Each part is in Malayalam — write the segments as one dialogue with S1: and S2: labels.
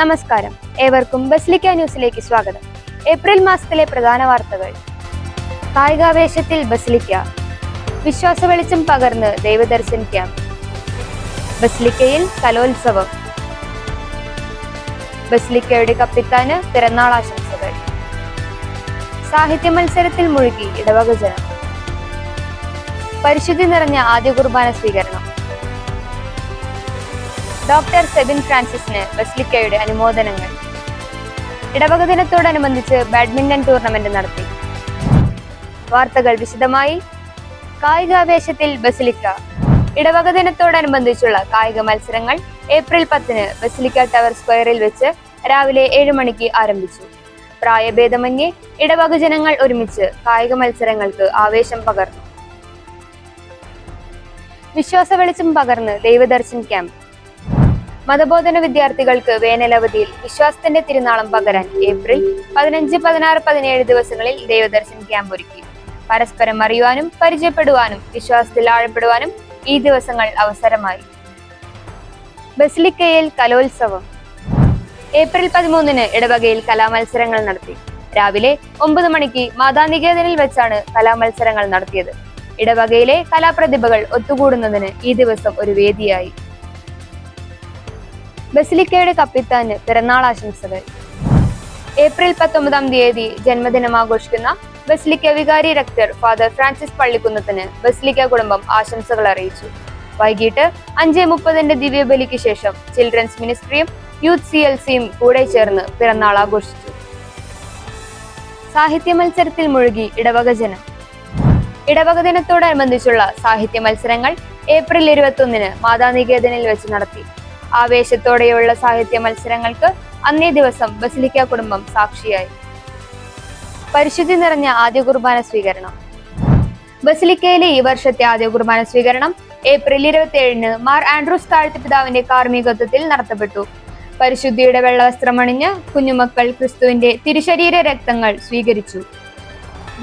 S1: നമസ്കാരം, ഏവർക്കും ബസിലിക്ക ന്യൂസിലേക്ക് സ്വാഗതം. ഏപ്രിൽ മാസത്തിലെ പ്രധാന വാർത്തകൾ. കായികാവേശത്തിൽ ബസിലിക്ക, വിശ്വാസ വെളിച്ചം പകർന്ന് ദൈവദർശൻ ക്യാമ്പ്. ബസിലിക്കയിൽ കലോത്സവം. ബസിലിക്കയുടെ കപ്പിത്താന് പിറന്നാൾ ആശംസകൾ. സാഹിത്യ മത്സരത്തിൽ മുഴുകി ഇടവക ജനം. പരിശുദ്ധി നിറഞ്ഞ ആദ്യ കുർബാന സ്വീകരണം. ഡോക്ടർ സെബിൻ ഫ്രാൻസിസിന് ബസിലിക്കയുടെ അനുമോദനങ്ങൾ. ഇടവക ദിനത്തോടനുബന്ധിച്ച് ബാഡ്മിന്റൺ ടൂർണമെന്റ് നടത്തി. വാർത്തകൾ വിശദമായി. കായികാവേശത്തിൽ ബസിലിക്ക. ഇടവക ദിനത്തോടനുബന്ധിച്ചുള്ള കായിക മത്സരങ്ങൾ ഏപ്രിൽ 10 ബസിലിക്ക ടവർ സ്ക്വയറിൽ വെച്ച് രാവിലെ 7 മണിക്ക് ആരംഭിച്ചു. പ്രായഭേദമന്യേ ഇടവക ജനങ്ങൾ ഒരുമിച്ച് കായിക മത്സരങ്ങൾക്ക് ആവേശം പകർന്നു. വിശ്വാസ വെളിച്ചം പകർന്ന് ദൈവദർശൻ ക്യാമ്പ്. മതബോധന വിദ്യാർത്ഥികൾക്ക് വേനലവധിയിൽ വിശ്വാസത്തിന്റെ തിരുനാളം പകരാൻ ഏപ്രിൽ 15, 16, 17 ദിവസങ്ങളിൽ ദൈവദർശൻ ക്യാമ്പ് ഒരുക്കി. പരസ്പരം അറിയുവാനും പരിചയപ്പെടുവാനും വിശ്വാസത്തിൽ ആഴപ്പെടുവാനും ഈ ദിവസങ്ങൾ അവസരമായി. ബസിലിക്കയിൽ കലോത്സവം. ഏപ്രിൽ 13 ഇടവകയിൽ കലാമത്സരങ്ങൾ നടത്തി. രാവിലെ 9 മണിക്ക് മാതാനികേതനിൽ വെച്ചാണ് കലാമത്സരങ്ങൾ നടത്തിയത്. ഇടവകയിലെ കലാപ്രതിഭകൾ ഒത്തുകൂടുന്നതിന് ഈ ദിവസം ഒരു വേദിയായി. ബസിലിക്കയുടെ കപ്പിത്താന് പിറന്നാൾ ആശംസകൾ. ഏപ്രിൽ 19 ജന്മദിനം ആഘോഷിക്കുന്ന ബസിലിക്ക വികാരി റക്ടർ ഫാദർ ഫ്രാൻസിസ് പള്ളിക്കുന്നത്തിന് ബസിലിക്ക കുടുംബം ആശംസകൾ അറിയിച്ചു. വൈകിട്ട് 5:30 ദിവ്യബലിക്ക് ശേഷം ചിൽഡ്രൻസ് മിനിസ്ട്രിയും യൂത്ത് CLCയും കൂടെ ചേർന്ന് പിറന്നാൾ ആഘോഷിച്ചു. സാഹിത്യ മത്സരത്തിൽ മുഴുകി ഇടവക ജനം. ഇടവക ദിനത്തോടനുബന്ധിച്ചുള്ള സാഹിത്യ മത്സരങ്ങൾ ഏപ്രിൽ 21 മാതാനികേതനിൽ വെച്ച് നടത്തി. ആവേശത്തോടെയുള്ള സാഹിത്യ മത്സരങ്ങൾക്ക് അന്നേ ദിവസം ബസിലിക്ക കുടുംബം സാക്ഷിയായി. പരിശുദ്ധി നിറഞ്ഞ ആദ്യ കുർബാന സ്വീകരണം. ബസിലിക്കയിലെ ഈ വർഷത്തെ ആദ്യ കുർബാന സ്വീകരണം ഏപ്രിൽ 27 മാർ ആൻഡ്രൂസ് താഴ്ത്തിപിതാവിന്റെ കാർമ്മികത്വത്തിൽ നടത്തപ്പെട്ടു. പരിശുദ്ധിയുടെ വെള്ളവസ്ത്രമണിഞ്ഞ് കുഞ്ഞുമക്കൾ ക്രിസ്തുവിന്റെ തിരുശരീര രക്തങ്ങൾ സ്വീകരിച്ചു.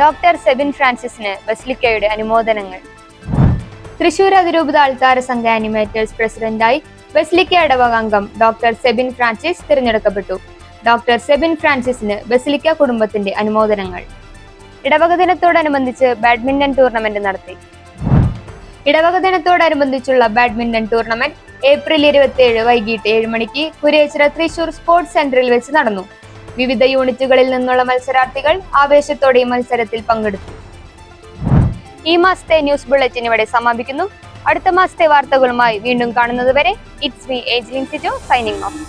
S1: ഡോക്ടർ സെബിൻ ഫ്രാൻസിസിന് ബസിലിക്കയുടെ അനുമോദനങ്ങൾ. തൃശൂർ അതിരൂപത അൾത്താര സംഘ ആനിമേറ്റേഴ്സ് പ്രസിഡന്റായി ബസിലിക്ക ഇടവക അംഗം ഡോക്ടർ സെബിൻ ഫ്രാൻസിസ് തിരഞ്ഞെടുക്കപ്പെട്ടു. ഡോക്ടർ സെബിൻ ഫ്രാൻസിസിന് ബസിലിക്ക കുടുംബത്തിന്റെ അനുമോദനങ്ങൾ. ഇടവക ദിനത്തോടനുബന്ധിച്ച് ബാഡ്മിന്റൺ ടൂർണമെന്റ് നടത്തി. ഇടവക ദിനത്തോടനുബന്ധിച്ചുള്ള ബാഡ്മിന്റൺ ടൂർണമെന്റ് ഏപ്രിൽ 27 വൈകിട്ട് 7 മണിക്ക് കുരിയച്ചിറ തൃശൂർ സ്പോർട്സ് സെന്ററിൽ വെച്ച് നടന്നു. വിവിധ യൂണിറ്റുകളിൽ നിന്നുള്ള മത്സരാർത്ഥികൾ ആവേശത്തോടെ മത്സരത്തിൽ പങ്കെടുത്തു. ഈ മാസത്തെ ന്യൂസ് ബുള്ളറ്റിൻ ഇവിടെ സമാപിക്കുന്നു. അടുത്ത മാസത്തെ വാർത്തകളുമായി വീണ്ടും കാണുന്നതുവരെ it's me Ejlin Sijo signing of.